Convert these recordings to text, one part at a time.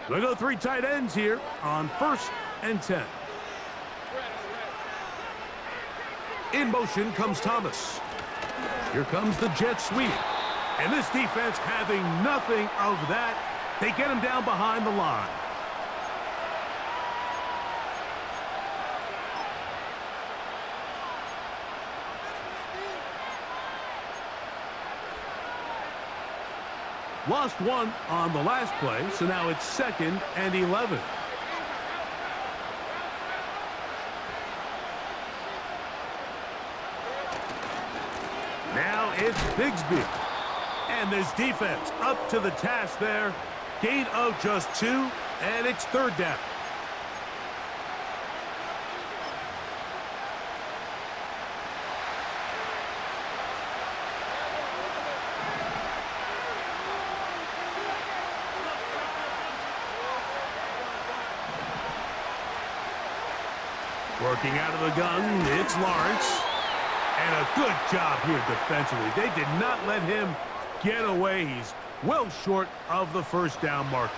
They go 3 tight ends here on 1st and 10. In motion comes Thomas. Here comes the jet sweep. And this defense having nothing of that. They get him down behind the line. Lost one on the last play, so now it's 2nd and 11. Now it's Bigsby. And this defense up to the task there. Gain of just 2, and it's 3rd down. Working out of the gun, it's Lawrence. And a good job here defensively. They did not let him get away. He's well short of the 1st down marker.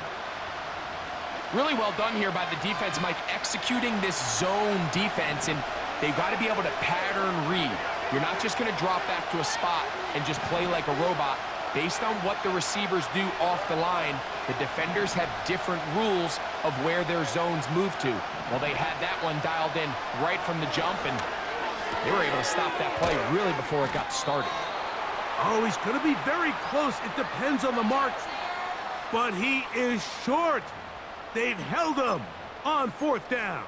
Really well done here by the defense, Mike, executing this zone defense, and they've got to be able to pattern read. You're not just going to drop back to a spot and just play like a robot. Based on what the receivers do off the line, the defenders have different rules of where their zones move to. Well, they had that one dialed in right from the jump, and they were able to stop that play really before it got started. Oh, he's going to be very close. It depends on the mark. But he is short. They've held him on 4th down.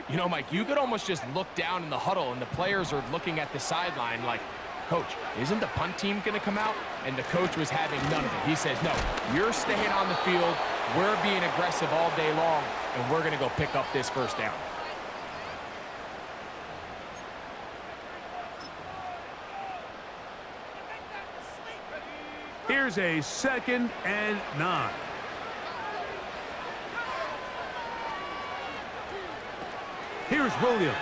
You know, Mike, you could almost just look down in the huddle, and the players are looking at the sideline like, Coach, isn't the punt team going to come out? And the coach was having none of it. He says, no, you're staying on the field. We're being aggressive all day long, and we're going to go pick up this 1st down. Here's a 2nd and 9. Here's Williams.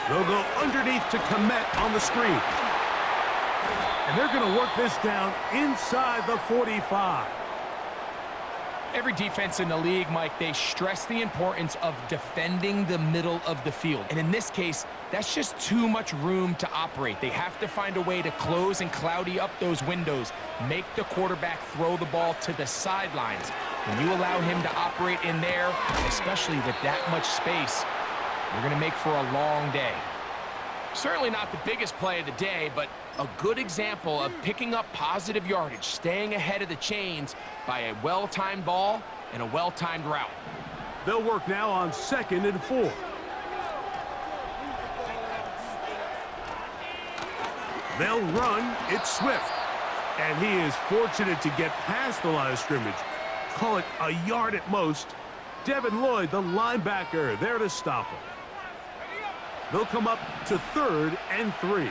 They'll go underneath to Komet on the screen. And they're going to work this down inside the 45. Every defense in the league, Mike, they stress the importance of defending the middle of the field. And in this case, that's just too much room to operate. They have to find a way to close and cloudy up those windows, make the quarterback throw the ball to the sidelines. When you allow him to operate in there, especially with that much space, you're going to make for a long day. Certainly not the biggest play of the day, but a good example of picking up positive yardage, staying ahead of the chains by a well-timed ball and a well-timed route. They'll work now on 2nd and 4. They'll run. It's Swift. And he is fortunate to get past the line of scrimmage. Call it a yard at most. Devin Lloyd, the linebacker, there to stop him. They'll come up to 3rd and 3.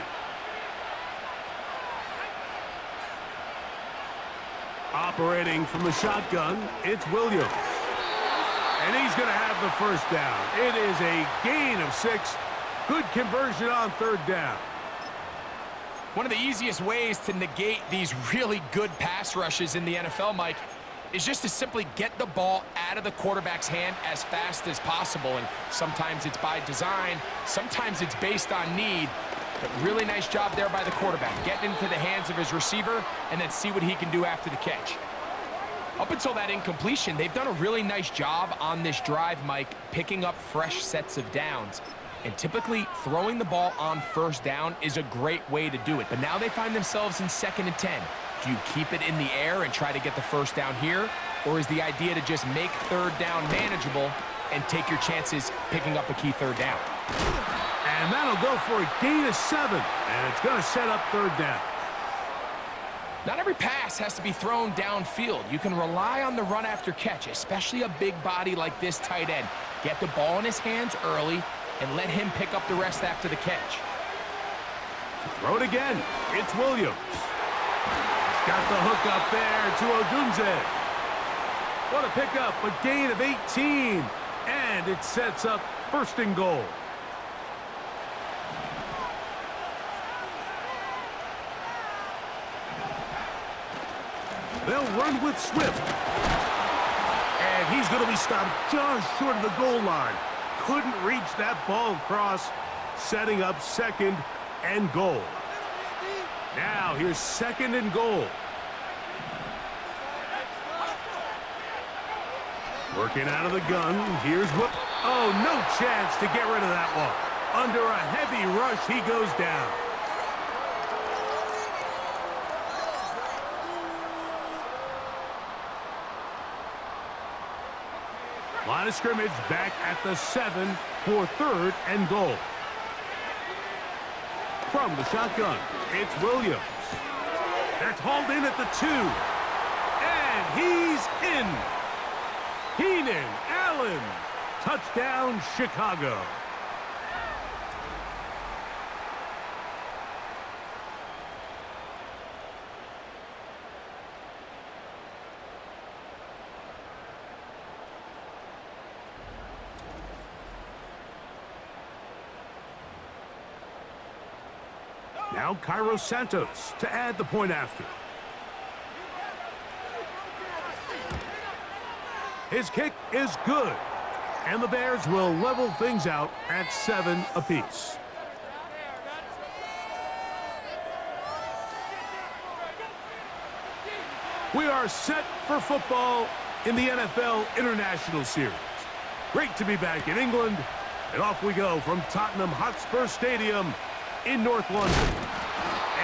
Operating from the shotgun, it's Williams. And he's going to have the 1st down. It is a gain of 6. Good conversion on 3rd down. One of the easiest ways to negate these really good pass rushes in the NFL, Mike, is just to simply get the ball out of the quarterback's hand as fast as possible. And sometimes it's by design, sometimes it's based on need. But really nice job there by the quarterback, getting into the hands of his receiver and then see what he can do after the catch. Up until that incompletion, they've done a really nice job on this drive, Mike, picking up fresh sets of downs. And typically, throwing the ball on 1st down is a great way to do it. But now they find themselves in 2nd and 10. Do you keep it in the air and try to get the 1st down here? Or is the idea to just make 3rd down manageable and take your chances picking up a key 3rd down? And that'll go for a gain of 7. And it's going to set up 3rd down. Not every pass has to be thrown downfield. You can rely on the run after catch, especially a big body like this tight end. Get the ball in his hands early and let him pick up the rest after the catch. Throw it again. It's Williams. He's got the hook up there to Odunze. What a pickup, a gain of 18. And it sets up 1st and goal. They'll run with Swift. And he's going to be stopped just short of the goal line. Couldn't reach that ball across, setting up 2nd and goal. Now here's 2nd and goal. Working out of the gun. Here's what... Oh, no chance to get rid of that one. Under a heavy rush, he goes down. Line of scrimmage back at the 7 for 3rd and goal. From the shotgun, it's Williams. That's hauled in at the 2. And he's in. Keenan Allen. Touchdown, Chicago. Now Cairo Santos to add the point after. His kick is good. And the Bears will level things out at 7 apiece. We are set for football in the NFL International Series. Great to be back in England. And off we go from Tottenham Hotspur Stadium in North London.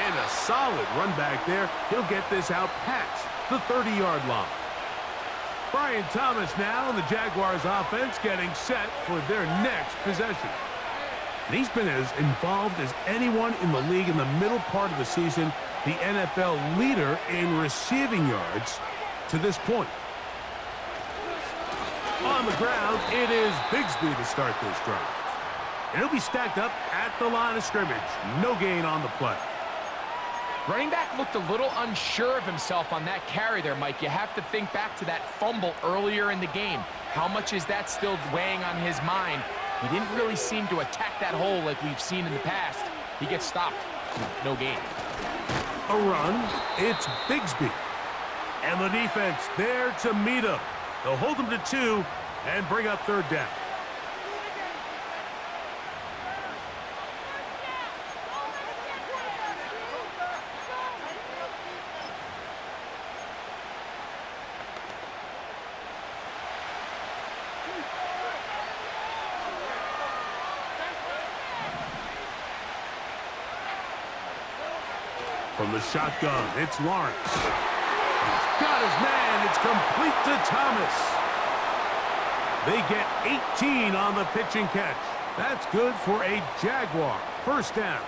And a solid run back there. He'll get this out past the 30-yard line. Brian Thomas now and the Jaguars offense getting set for their next possession. And he's been as involved as anyone in the league in the middle part of the season, the NFL leader in receiving yards to this point. On the ground, it is Bigsby to start this drive. And he'll be stacked up at the line of scrimmage. No gain on the play. Running back looked a little unsure of himself on that carry there, Mike. You have to think back to that fumble earlier in the game. How much is that still weighing on his mind? He didn't really seem to attack that hole like we've seen in the past. He gets stopped. No gain. A run. It's Bigsby. And the defense there to meet him. They'll hold him to 2 and bring up 3rd down. From the shotgun, it's Lawrence. He's got his man. It's complete to Thomas. They get 18 on the pitch and catch. That's good for a Jaguar. 1st down.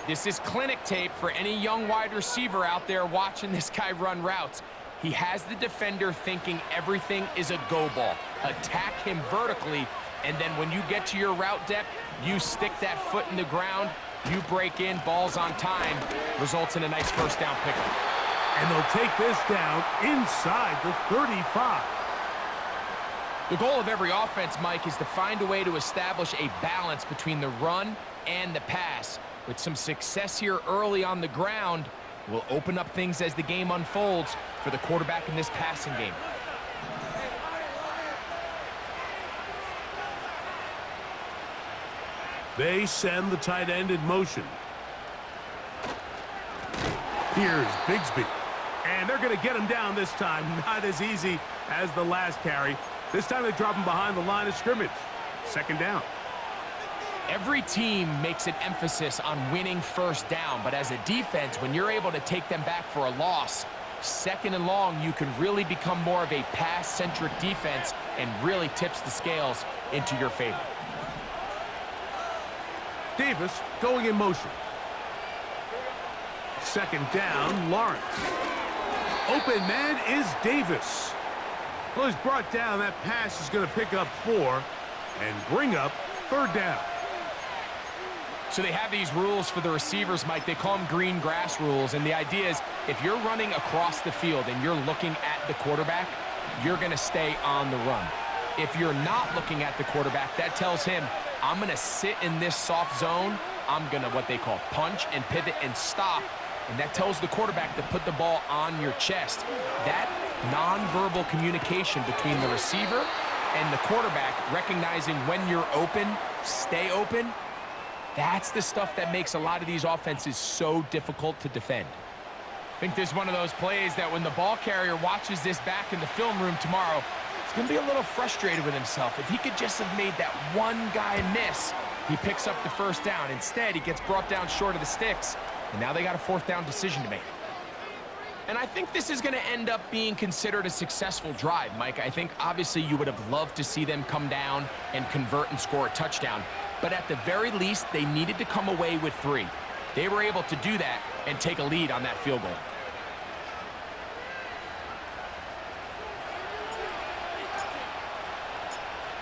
This is clinic tape for any young wide receiver out there watching this guy run routes. He has the defender thinking everything is a go ball. Attack him vertically, and then when you get to your route depth, you stick that foot in the ground. You break in, balls on time, results in a nice 1st down pickup. And they'll take this down inside the 35. The goal of every offense, Mike, is to find a way to establish a balance between the run and the pass. With some success here early on the ground, will open up things as the game unfolds for the quarterback in this passing game. They send the tight end in motion. Here's Bigsby. And they're going to get him down this time. Not as easy as the last carry. This time they drop him behind the line of scrimmage. 2nd down. Every team makes an emphasis on winning 1st down, but as a defense, when you're able to take them back for a loss, 2nd and long, you can really become more of a pass-centric defense and really tips the scales into your favor. Davis going in motion. 2nd down, Lawrence. Open man is Davis. Well, he's brought down. That pass is going to pick up 4 and bring up 3rd down. So they have these rules for the receivers, Mike. They call them green grass rules. And the idea is if you're running across the field and you're looking at the quarterback, you're going to stay on the run. If you're not looking at the quarterback, that tells him, I'm going to sit in this soft zone. I'm going to what they call punch and pivot and stop. and that tells the quarterback to put the ball on your chest. That nonverbal communication between the receiver and the quarterback, recognizing when you're open, stay open, that's the stuff that makes a lot of these offenses so difficult to defend. I think this is one of those plays that when the ball carrier watches this back in the film room tomorrow, he's going to be a little frustrated with himself. If he could just have made that one guy miss, he picks up the first down. Instead, he gets brought down short of the sticks, and now they got a fourth down decision to make. And I think this is going to end up being considered a successful drive, Mike. I think obviously you would have loved to see them come down and convert and score a touchdown. But at the very least, they needed to come away with 3. They were able to do that and take a lead on that field goal.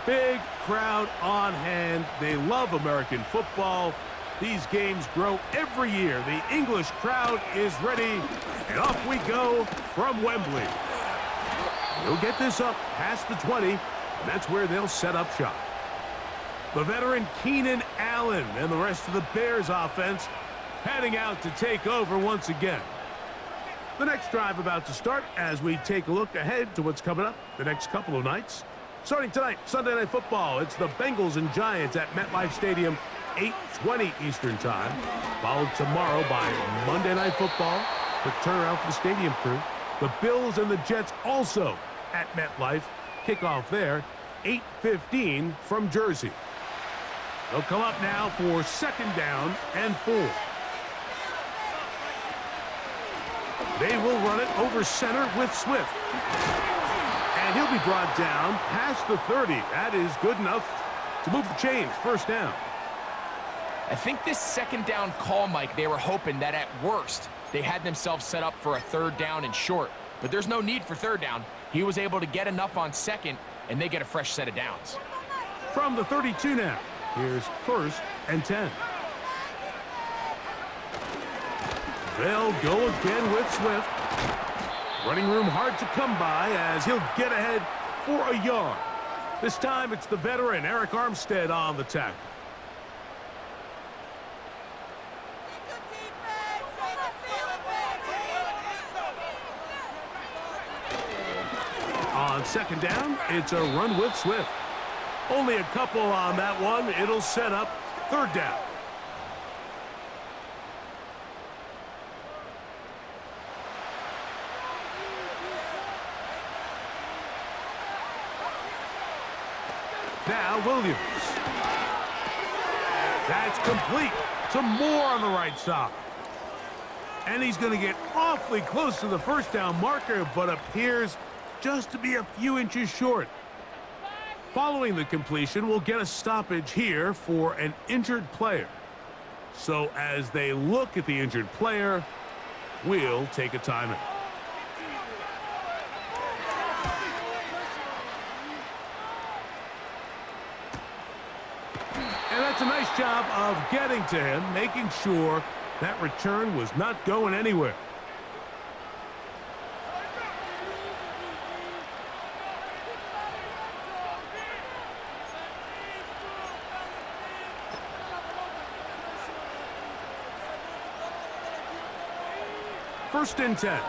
Big crowd on hand. They love American football. These games grow every year. The English crowd is ready, and off we go from Wembley. They'll get this up past the 20, and that's where they'll set up shop. The veteran Keenan Allen and the rest of the Bears offense heading out to take over once again. The next drive about to start as we take a look ahead to what's coming up the next couple of nights. Starting tonight, Sunday Night Football, it's the Bengals and Giants at MetLife Stadium, 8:20 Eastern Time. Followed tomorrow by Monday Night Football. Quick turnaround for the stadium crew. The Bills and the Jets also at MetLife. Kickoff there, 8:15 from Jersey. They'll come up now for 2nd down and 4. They will run it over center with Swift. And he'll be brought down past the 30. That is good enough to move the chains. First down. I think this 2nd down call, Mike, they were hoping that at worst they had themselves set up for a 3rd down and short. But there's no need for 3rd down. He was able to get enough on 2nd, and they get a fresh set of downs. From the 32 now, here's 1st and 10. They'll go again with Swift. Running room hard to come by as he'll get ahead for a yard. This time it's the veteran Eric Armstead on the tackle. On 2nd down, it's a run with Swift. Only a couple on that one. It'll set up 3rd down. Now Williams. That's complete to Moore on the right side. And he's going to get awfully close to the 1st down marker, but appears just to be a few inches short. Following the completion, we'll get a stoppage here for an injured player. So as they look at the injured player, we'll take a timeout. And that's a nice job of getting to him, making sure that return was not going anywhere. First and 10.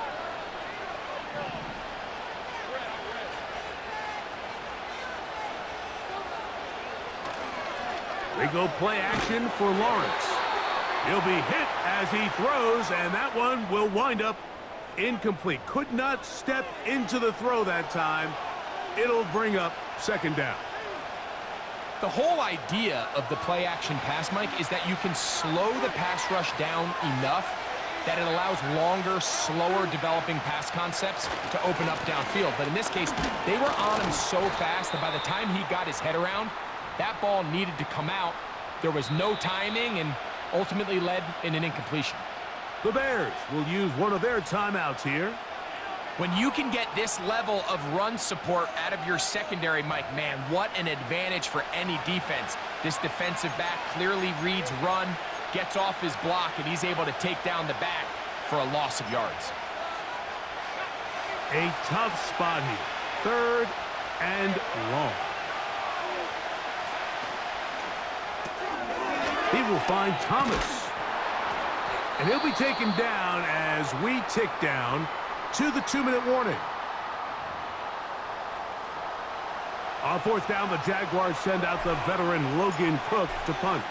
They go play action for Lawrence. He'll be hit as he throws, and that one will wind up incomplete. Could not step into the throw that time. It'll bring up 2nd down. The whole idea of the play action pass, Mike, is that you can slow the pass rush down enough that it allows longer, slower developing pass concepts to open up downfield. But in this case, they were on him so fast that by the time he got his head around, that ball needed to come out. There was no timing and ultimately led in an incompletion. The Bears will use one of their timeouts here. When you can get this level of run support out of your secondary, Mike, man, what an advantage for any defense. This defensive back clearly reads run, gets off his block, and he's able to take down the back for a loss of yards. A tough spot here. 3rd and long. He will find Thomas. And he'll be taken down as we tick down to the 2-minute warning. On 4th down, the Jaguars send out the veteran Logan Cook to punt.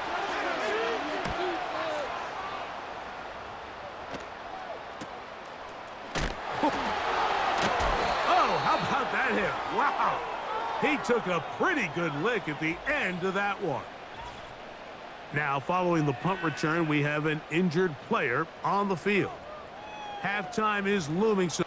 Oh, how about that hit? Wow. He took a pretty good lick at the end of that one. Now, following the punt return, we have an injured player on the field. Halftime is looming. So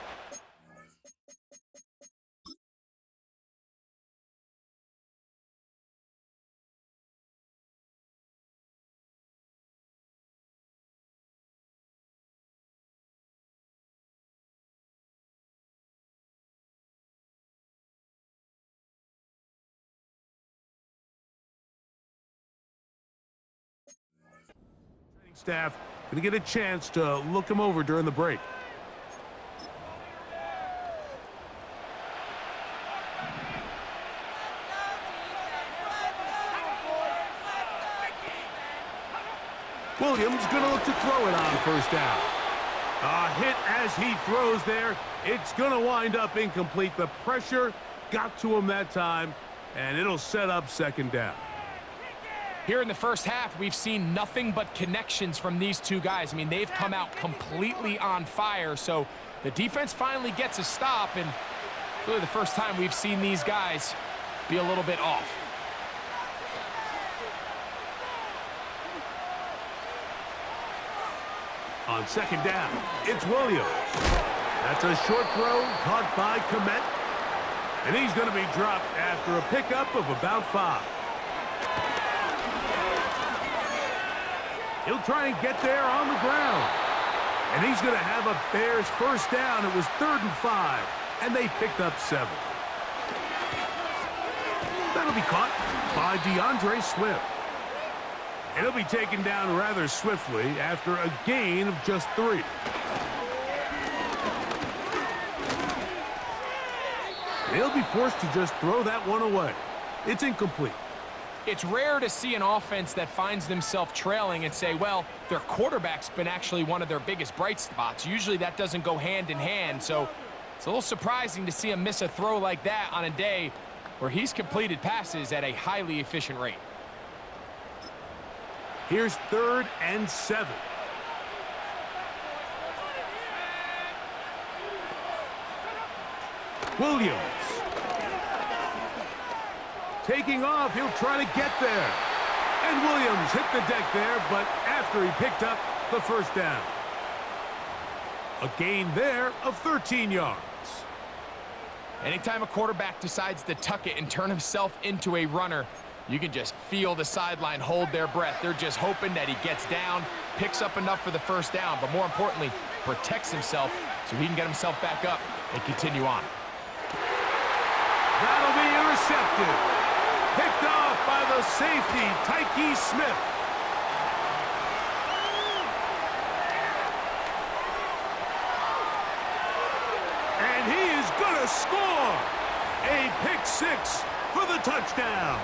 staff going to get a chance to look him over during the break. Williams going to look to throw it on 1st down. A hit as he throws there. It's going to wind up incomplete. The pressure got to him that time, and it'll set up 2nd down. Here in the first half, we've seen nothing but connections from these two guys. I mean, they've come out completely on fire, so the defense finally gets a stop, and really the first time we've seen these guys be a little bit off. On 2nd down, it's Williams. That's a short throw caught by Komet, and he's going to be dropped after a pickup of about 5. He'll try and get there on the ground. And he's going to have a Bears 1st down. It was 3rd and 5, and they picked up 7. That'll be caught by DeAndre Swift. And he'll be taken down rather swiftly after a gain of just 3. He'll be forced to just throw that one away. It's incomplete. It's rare to see an offense that finds themselves trailing and say, well, their quarterback's been actually one of their biggest bright spots. Usually that doesn't go hand in hand, so it's a little surprising to see him miss a throw like that on a day where he's completed passes at a highly efficient rate. Here's 3rd and 7. Williams. Taking off, he'll try to get there. And Williams hit the deck there, but after he picked up the 1st down. A gain there of 13 yards. Anytime a quarterback decides to tuck it and turn himself into a runner, you can just feel the sideline hold their breath. They're just hoping that he gets down, picks up enough for the 1st down, but more importantly, protects himself so he can get himself back up and continue on. That'll be intercepted. Picked off by the safety, Tyke Smith. And he is going to score. A pick 6 for the touchdown.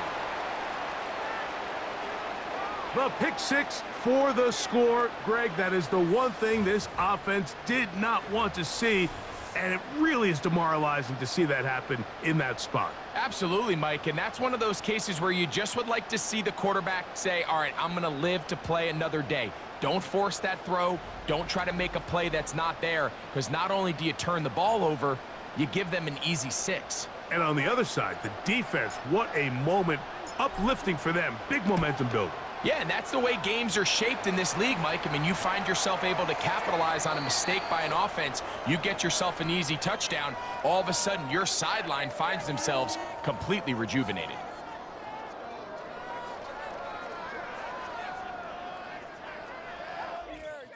The pick 6 for the score. Greg, that is the one thing this offense did not want to see, and it really is demoralizing to see that happen in that spot. Absolutely, Mike, and that's one of those cases where you just would like to see the quarterback say, all right, I'm going to live to play another day. Don't force that throw. Don't try to make a play that's not there, because not only do you turn the ball over, you give them an easy 6. And on the other side, the defense, what a moment. Uplifting for them. Big momentum builder. Yeah, and that's the way games are shaped in this league, Mike. I mean, you find yourself able to capitalize on a mistake by an offense. You get yourself an easy touchdown. All of a sudden, your sideline finds themselves completely rejuvenated.